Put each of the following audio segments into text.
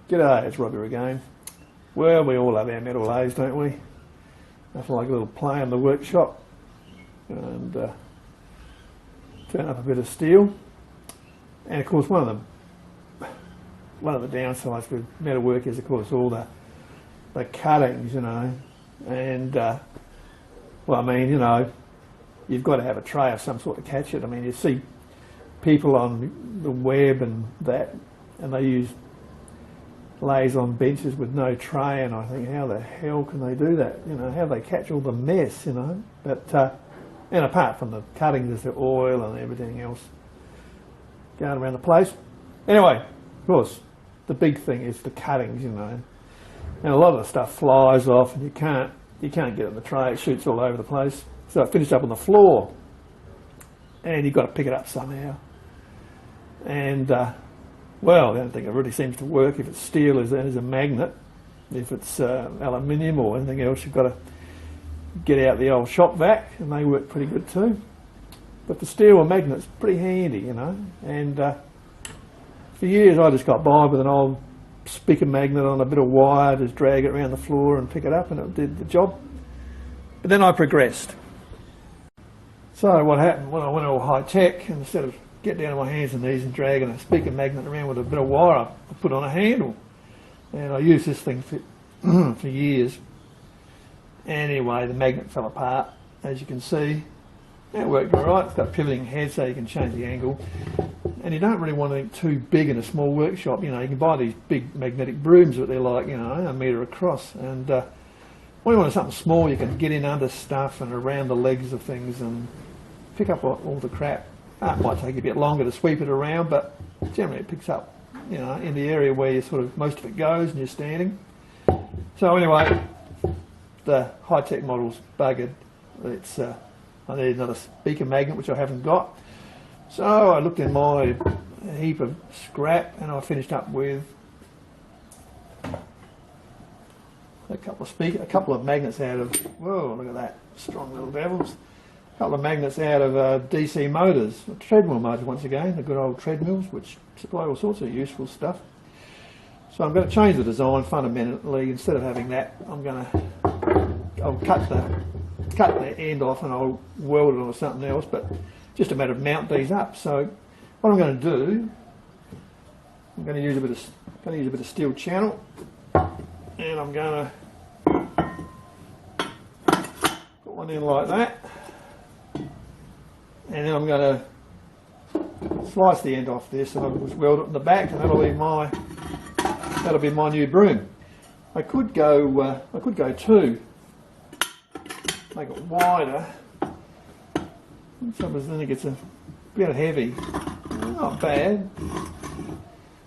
G'day, it's Robbie again. Well, we all have our metal days, don't we? Nothing like a little play in the workshop and turn up a bit of steel. And of course, one of the downsides with metalwork is, of course, all the cuttings, you know. And well, I mean, you know, you've got to have a tray of some sort to catch it. I mean, you see people on the web and they use lays on benches with no tray, and I think, how the hell can they do that? You know, how do they catch all the mess, you know? But and apart from the cuttings, there's the oil and everything else going around the place. Anyway, of course, the big thing is the cuttings, you know. And a lot of the stuff flies off, and you can't get it in the tray. It shoots all over the place. So it finished up on the floor, and you've got to pick it up somehow. And well, the only thing that really seems to work if it's steel is a magnet. If it's aluminium or anything else, you've got to get out the old shop vac, and they work pretty good too. But the steel and magnet's pretty handy, you know. And for years I just got by with an old speaker magnet on a bit of wire, just drag it around the floor and pick it up, and it did the job. But then I progressed. So what happened when I went all high tech, and instead of get down on my hands and knees and dragging a speaker magnet around with a bit of wire, I put on a handle, and I used this thing for years. Anyway, the magnet fell apart, as you can see. It worked all right. It's got a pivoting head so you can change the angle, and you don't really want anything too big in a small workshop. You know, you can buy these big magnetic brooms that they're like, you know, a metre across, and when you want something small, you can get in under stuff and around the legs of things and pick up all the crap. It might take a bit longer to sweep it around, but generally it picks up, you know, in the area where most of it goes and you're standing. So anyway, the high-tech model's buggered. It's I need another speaker magnet, which I haven't got. So I looked in my heap of scrap, and I finished up with a couple of magnets out of, whoa, look at that, strong little devils. A couple of magnets out of DC motors, treadmill motors once again, the good old treadmills, which supply all sorts of useful stuff. So I'm going to change the design fundamentally. Instead of having that, I'll cut the end off and I'll weld it onto something else, but just a matter of mount these up. So what I'm going to do, I'm going to use a bit of steel channel, and I'm going to put one in like that. And then I'm going to slice the end off this, and I'll just weld it in the back, and that'll be my new broom. I could go two, make it wider. Sometimes then it gets a bit heavy. Not bad.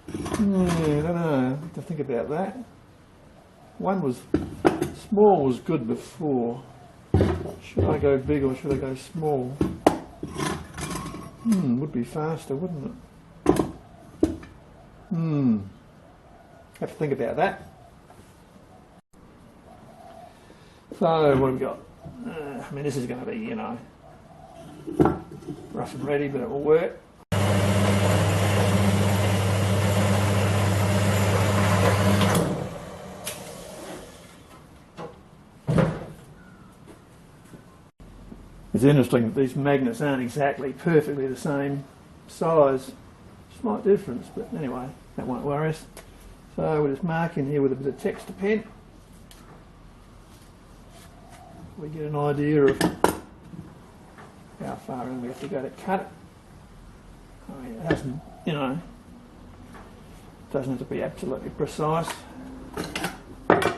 I don't know. I have to think about that. Small was good before. Should I go big or should I go small? Would be faster, wouldn't it? Have to think about that. So what have we got? I mean, this is going to be, you know, rough and ready, but it will work. It's interesting that these magnets aren't exactly perfectly the same size, slight difference, but anyway, that won't worry us. So we'll just mark in here with a bit of texture pen. We get an idea of how far in we have to go to cut it. I mean, it hasn't, you know, doesn't have to be absolutely precise. So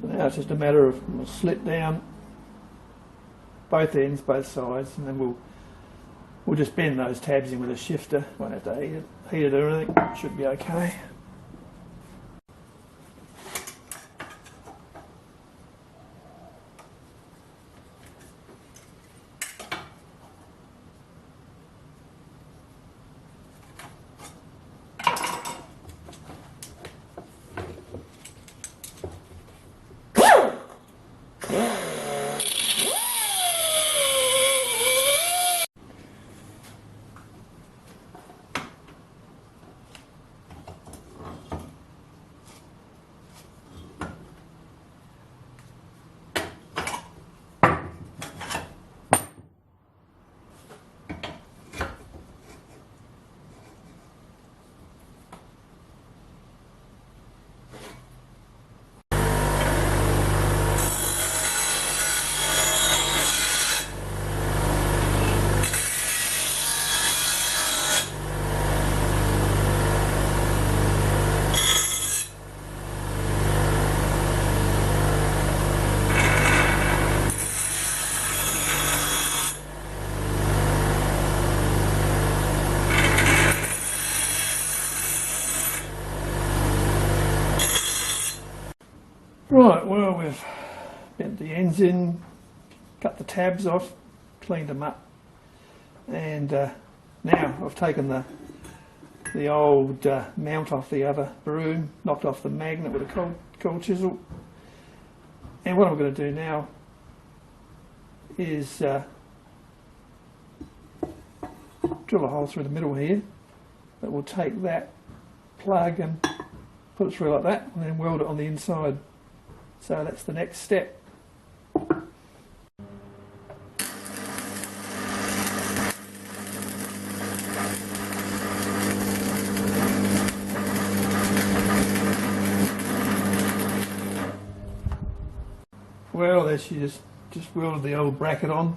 now it's just a matter of we'll slit down both ends, both sides, and then we'll just bend those tabs in with a shifter. Won't have to heat it or anything. Should be okay. Right, well, we've bent the ends in, cut the tabs off, cleaned them up, and now I've taken the old mount off the other broom, knocked off the magnet with a cold chisel, and what I'm going to do now is drill a hole through the middle here that will take that plug and put it through like that, and then weld it on the inside. So that's the next step. Well, there she just welded the old bracket on.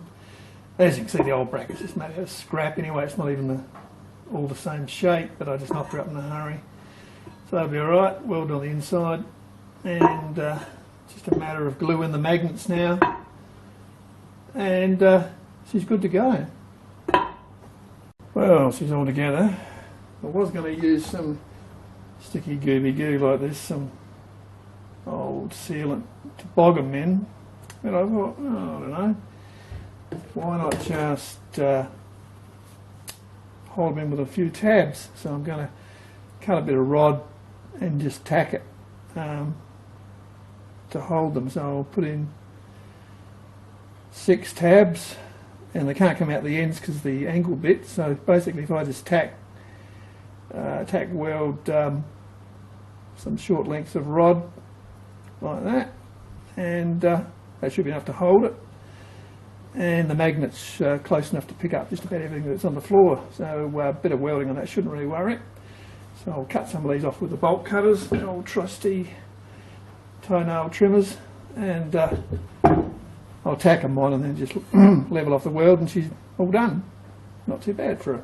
As you can see, the old bracket's just made out of scrap anyway. It's not even all the same shape, but I just knocked her up in a hurry. So that'll be alright, welded on the inside, and just a matter of gluing the magnets now, and she's good to go. Well, she's all together. I was going to use some sticky gooby goo like this, some old sealant to bog them in, but I thought, oh, I don't know, why not just hold them in with a few tabs. So I'm going to cut a bit of rod and just tack it to hold them. So I'll put in 6 tabs, and they can't come out the ends because of the angle bit. So basically, if I just tack weld some short lengths of rod like that, and that should be enough to hold it, and the magnet's close enough to pick up just about everything that's on the floor. So a bit of welding on that shouldn't really worry. So I'll cut some of these off with the bolt cutters, the old trusty toenail trimmers, and I'll tack them on and then just level off the weld, and she's all done. Not too bad for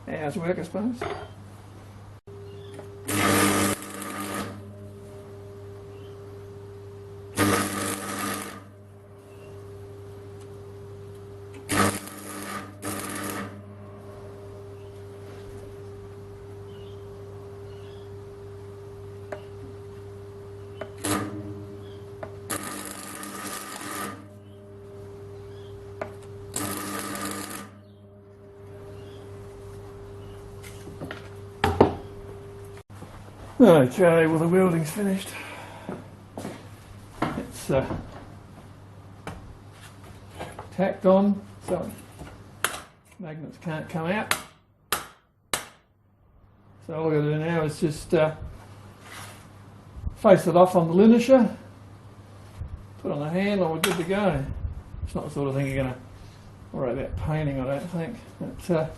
an hour's work, I suppose. Okay, well, the welding's finished. It's tacked on, so magnets can't come out. So all we're going to do now is just face it off on the linisher, put on the handle, we're good to go. It's not the sort of thing you're going to worry about painting, I don't think. But,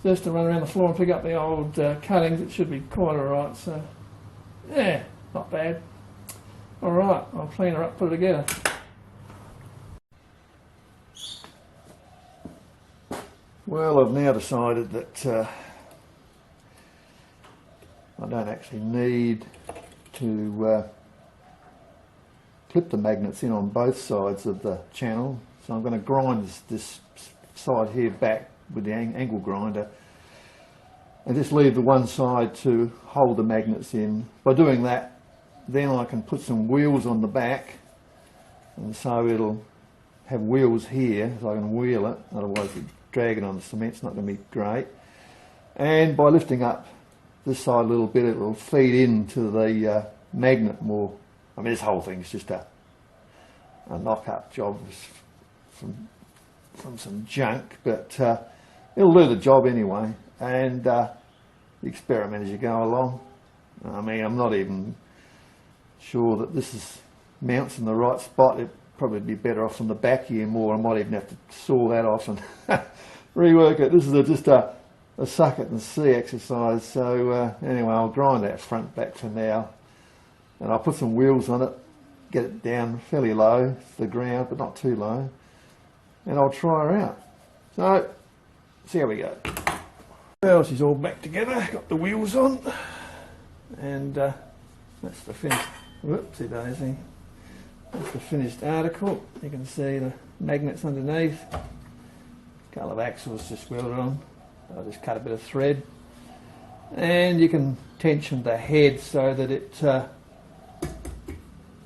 just to run around the floor and pick up the old cuttings, it should be quite alright. So, yeah, not bad. Alright, I'll clean her up, put her together. Well, I've now decided that I don't actually need to clip the magnets in on both sides of the channel. So I'm going to grind this side here back with the angle grinder and just leave the one side to hold the magnets in. By doing that, then I can put some wheels on the back, and so it'll have wheels here so I can wheel it, otherwise dragging on the cement's not going to be great. And by lifting up this side a little bit, it will feed into the magnet more. I mean, this whole thing's just a knock-up job from some junk, but it'll do the job anyway, and experiment as you go along. I mean, I'm not even sure that this is mounts in the right spot. It'd probably be better off on the back here more. I might even have to saw that off and rework it. This is just a suck it and see exercise. So anyway, I'll grind that front back for now, and I'll put some wheels on it, get it down fairly low to the ground, but not too low, and I'll try her out. So, see how we go. Well, she's all back together, got the wheels on, and that's the finished, whoopsie daisy, that's the finished article. You can see the magnets underneath, a couple of axles just welded on. I'll just cut a bit of thread, and you can tension the head so that it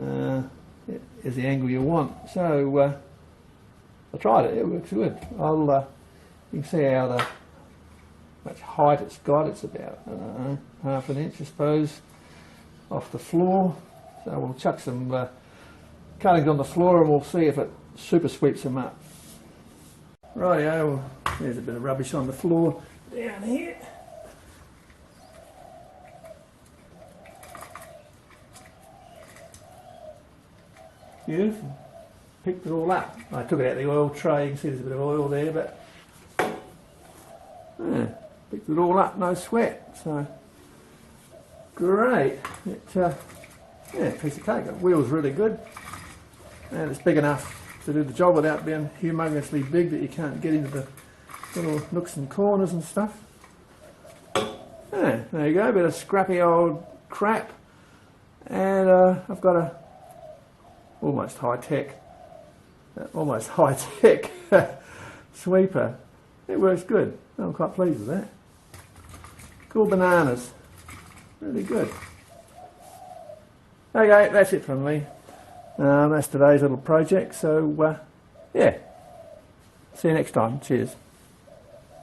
is the angle you want. So I tried it. It works good. You can see how much height it's got. It's about half an inch, I suppose, off the floor. So we'll chuck some cuttings on the floor and we'll see if it super sweeps them up. Rightio, well, there's a bit of rubbish on the floor down here. Beautiful. Picked it all up. I took it out of the oil tray. You can see there's a bit of oil there, but yeah, picked it all up, no sweat. So great. Yeah, piece of cake. The wheel's really good, and it's big enough to do the job without being humongously big that you can't get into the little nooks and corners and stuff. Yeah, there you go. A bit of scrappy old crap, and I've got a almost high tech sweeper. It works good. I'm quite pleased with that. Cool bananas. Really good. Okay, that's it from me. That's today's little project. So yeah, see you next time. Cheers.